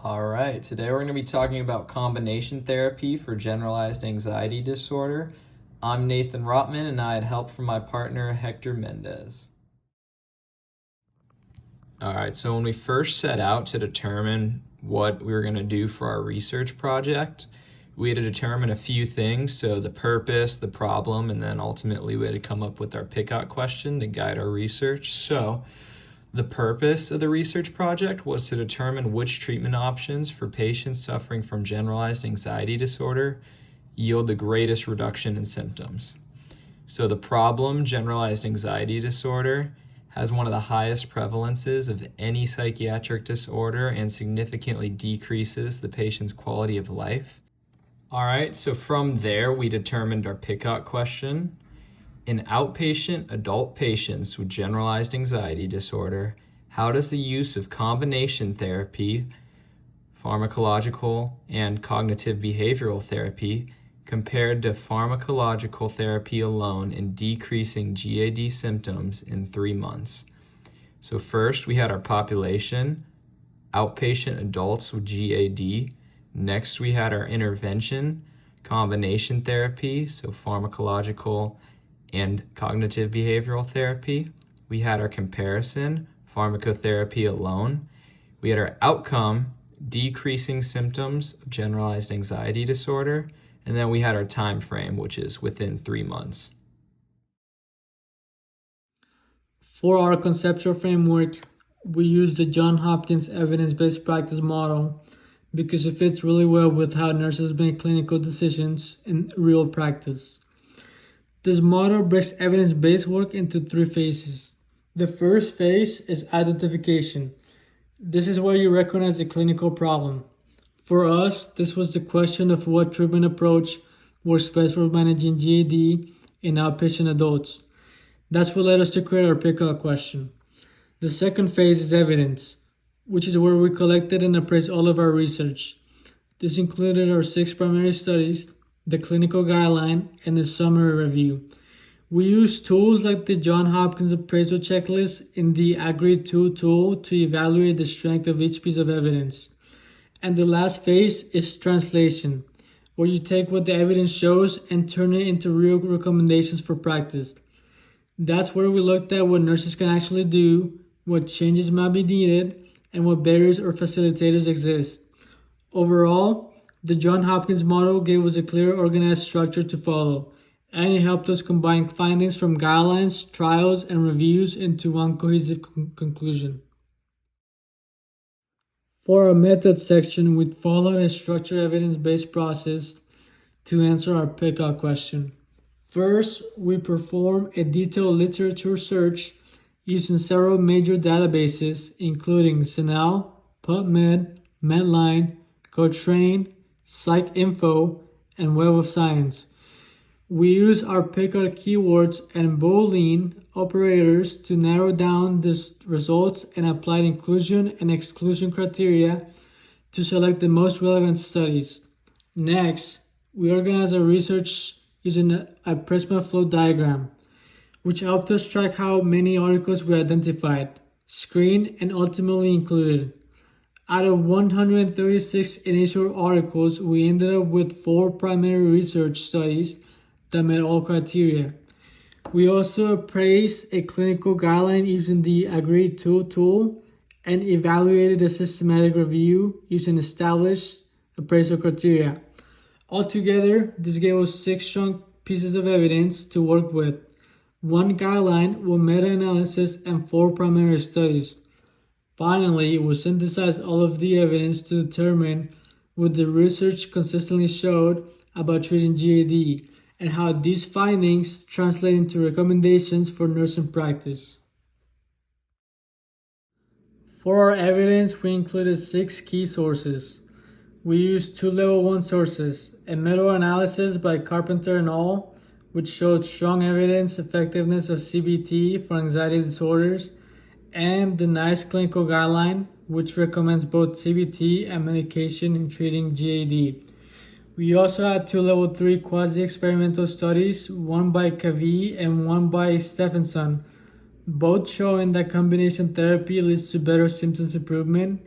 All right, today we're going to be talking about combination therapy for generalized anxiety disorder. I'm Nathan Rotman, and I had help from my partner Hector Mendez. All right, so when we first set out to determine what we were going to do for our research project, we had to determine a few things. So the purpose, the problem, and then ultimately we had to come up with our pick-out question to guide our research. So the purpose of the research project was to determine which treatment options for patients suffering from generalized anxiety disorder yield the greatest reduction in symptoms. So the problem, generalized anxiety disorder, has one of the highest prevalences of any psychiatric disorder and significantly decreases the patient's quality of life. All right, so from there we determined our pick-out question. In outpatient adult patients with generalized anxiety disorder, how does the use of combination therapy, pharmacological and cognitive behavioral therapy, compared to pharmacological therapy alone in decreasing GAD symptoms in 3 months? So first we had our population, outpatient adults with GAD. Next we had our intervention, combination therapy, so pharmacological and cognitive behavioral therapy. We had our comparison, pharmacotherapy alone. We had our outcome, decreasing symptoms of generalized anxiety disorder. And then we had our time frame, which is within 3 months. For our conceptual framework, we use the Johns Hopkins evidence-based practice model because it fits really well with how nurses make clinical decisions in real practice. This model breaks evidence-based work into 3 phases. The first phase is identification. This is where you recognize the clinical problem. For us, this was the question of what treatment approach works best for managing GAD in outpatient adults. That's what led us to create our pick-out question. The second phase is evidence, which is where we collected and appraised all of our research. This included our 6 primary studies, the clinical guideline, and the summary review. We use tools like the Johns Hopkins appraisal checklist in the AGREE-2 tool to evaluate the strength of each piece of evidence. And the last phase is translation, where you take what the evidence shows and turn it into real recommendations for practice. That's where we looked at what nurses can actually do, what changes might be needed, and what barriers or facilitators exist. Overall, the Johns Hopkins model gave us a clear, organized structure to follow, and it helped us combine findings from guidelines, trials, and reviews into one cohesive conclusion. For our method section, we followed a structured evidence-based process to answer our pick-out question. First, we perform a detailed literature search using several major databases, including CINAHL, PubMed, Medline, Cochrane, PsycInfo, and Web of Science. We use our pick-out keywords and Boolean operators to narrow down the results and applied inclusion and exclusion criteria to select the most relevant studies. Next, we organize our research using a Prisma flow diagram, which helped us track how many articles we identified, screened, and ultimately included. Out of 136 initial articles, we ended up with 4 primary research studies that met all criteria. We also appraised a clinical guideline using the AGREE-2 tool and evaluated a systematic review using established appraisal criteria. Altogether, this gave us 6 strong pieces of evidence to work with, 1 guideline, 1 meta-analysis, and 4 primary studies. Finally, we synthesized all of the evidence to determine what the research consistently showed about treating GAD and how these findings translate into recommendations for nursing practice. For our evidence, we included 6 key sources. We used 2 level 1 sources, a meta-analysis by Carpenter et al., which showed strong evidence effectiveness of CBT for anxiety disorders, and the NICE clinical guideline, which recommends both CBT and medication in treating GAD. We also had 2 level 3 quasi-experimental studies, one by Kavi and one by Stephenson, both showing that combination therapy leads to better symptoms improvement,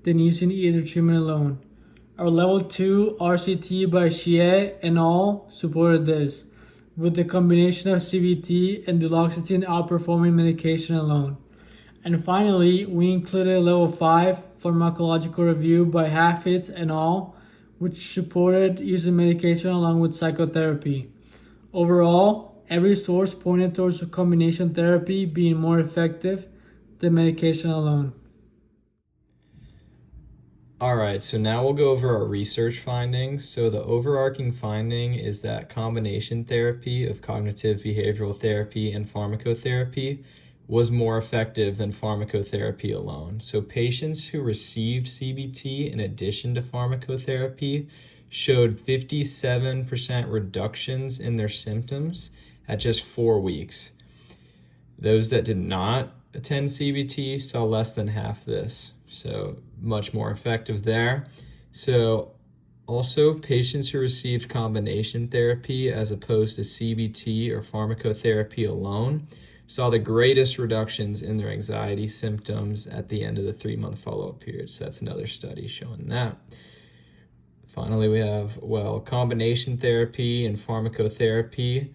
than using either treatment alone. Our level 2 RCT by Xie and al. Supported this, with the combination of CBT and duloxetine outperforming medication alone. And finally, we included a level 5 pharmacological review by Hafitz and al., which supported using medication along with psychotherapy. Overall, every source pointed towards combination therapy being more effective than medication alone. All right, so now we'll go over our research findings. So the overarching finding is that combination therapy of cognitive behavioral therapy and pharmacotherapy was more effective than pharmacotherapy alone. So patients who received CBT in addition to pharmacotherapy showed 57% reductions in their symptoms at just 4 weeks. Those that did not attend CBT saw less than half this, so much more effective there. So also, patients who received combination therapy as opposed to CBT or pharmacotherapy alone saw the greatest reductions in their anxiety symptoms at the end of the 3-month follow-up period. So that's another study showing that. Finally, we have, combination therapy and pharmacotherapy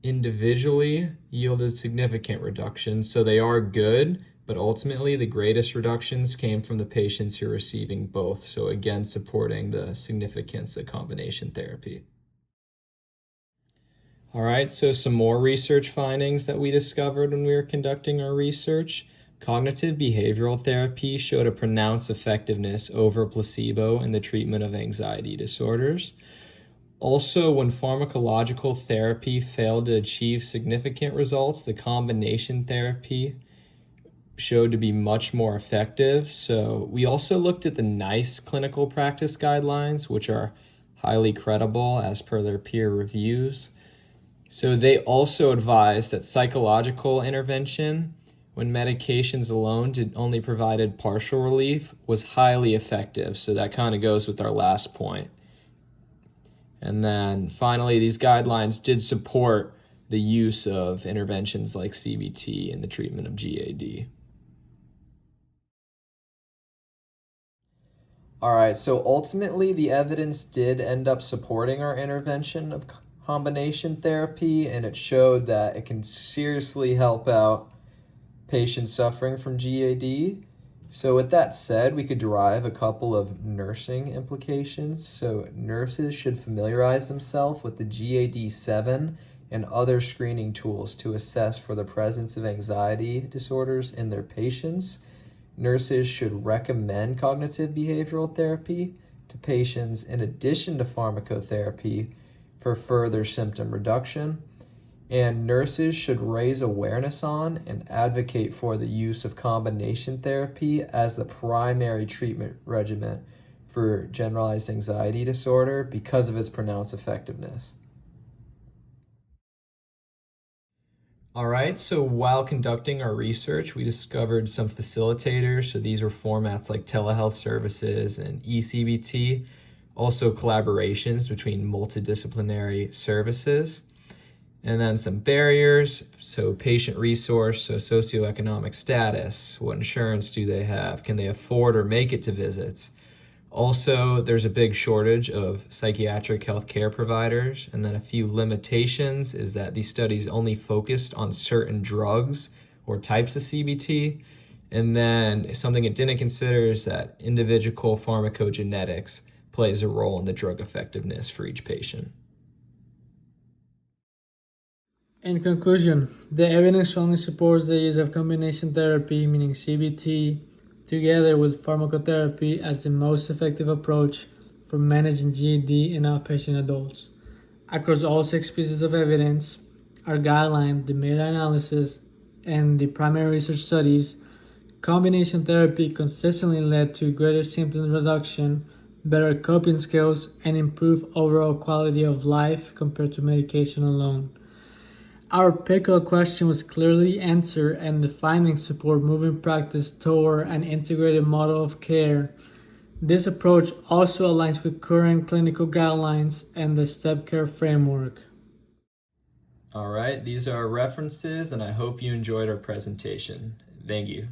individually yielded significant reductions. So they are good, but ultimately the greatest reductions came from the patients who are receiving both. So again, supporting the significance of combination therapy. All right, so some more research findings that we discovered when we were conducting our research. Cognitive behavioral therapy showed a pronounced effectiveness over placebo in the treatment of anxiety disorders. Also, when pharmacological therapy failed to achieve significant results, the combination therapy showed to be much more effective. So we also looked at the NICE clinical practice guidelines, which are highly credible as per their peer reviews. So they also advised that psychological intervention, when medications alone only provided partial relief, was highly effective. So that kind of goes with our last point. And then finally, these guidelines did support the use of interventions like CBT in the treatment of GAD. All right, so ultimately the evidence did end up supporting our intervention of combination therapy, and it showed that it can seriously help out patients suffering from GAD. So with that said, we could derive a couple of nursing implications. So nurses should familiarize themselves with the GAD-7 and other screening tools to assess for the presence of anxiety disorders in their patients. Nurses should recommend cognitive behavioral therapy to patients in addition to pharmacotherapy for further symptom reduction. And nurses should raise awareness on and advocate for the use of combination therapy as the primary treatment regimen for generalized anxiety disorder because of its pronounced effectiveness. All right, so while conducting our research, we discovered some facilitators. So these were formats like telehealth services and eCBT, also collaborations between multidisciplinary services. And then some barriers, so patient resource, so socioeconomic status, what insurance do they have, can they afford or make it to visits? Also, there's a big shortage of psychiatric healthcare providers, and then a few limitations is that these studies only focused on certain drugs or types of CBT, and then something it didn't consider is that individual pharmacogenetics plays a role in the drug effectiveness for each patient. In conclusion, the evidence strongly supports the use of combination therapy, meaning CBT, together with pharmacotherapy as the most effective approach for managing GAD in outpatient adults. Across all 6 pieces of evidence, our guideline, the meta-analysis, and the primary research studies, combination therapy consistently led to greater symptom reduction, better coping skills, and improved overall quality of life compared to medication alone. Our pivotal question was clearly answered, and the findings support moving practice toward an integrated model of care. This approach also aligns with current clinical guidelines and the STEP care framework. All right, these are our references, and I hope you enjoyed our presentation. Thank you.